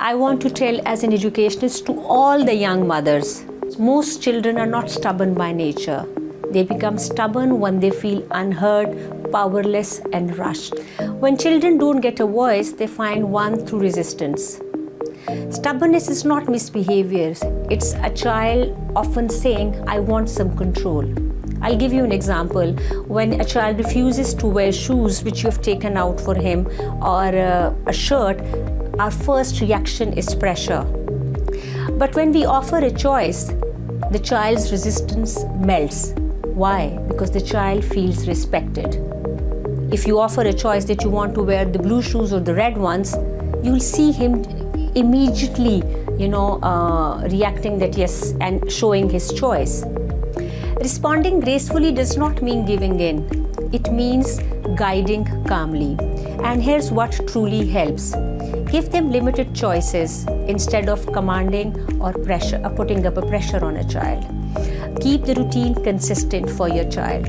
I want to tell as an educationist to all the young mothers, most children are not stubborn by nature. They become stubborn when they feel unheard, powerless and rushed. When children don't get a voice, they find one through resistance. Stubbornness is not misbehavior. It's a child often saying, I want some control. I'll give you an example. When a child refuses to wear shoes which you have taken out for him or a shirt, our first reaction is pressure. But when we offer a choice, the child's resistance melts. Why? Because the child feels respected. If you offer a choice that you want to wear the blue shoes or the red ones, you'll see him immediately, reacting that yes and showing his choice. Responding gracefully does not mean giving in. It means guiding calmly. And here's what truly helps. Give them limited choices instead of commanding or putting up a pressure on a child. Keep the routine consistent for your child.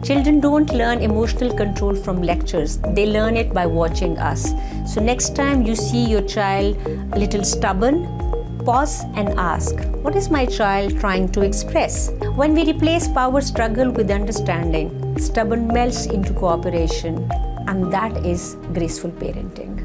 Children don't learn emotional control from lectures. They learn it by watching us. So next time you see your child a little stubborn, pause and ask, what is my child trying to express? When we replace power struggle with understanding, stubborn melts into cooperation, and that is graceful parenting.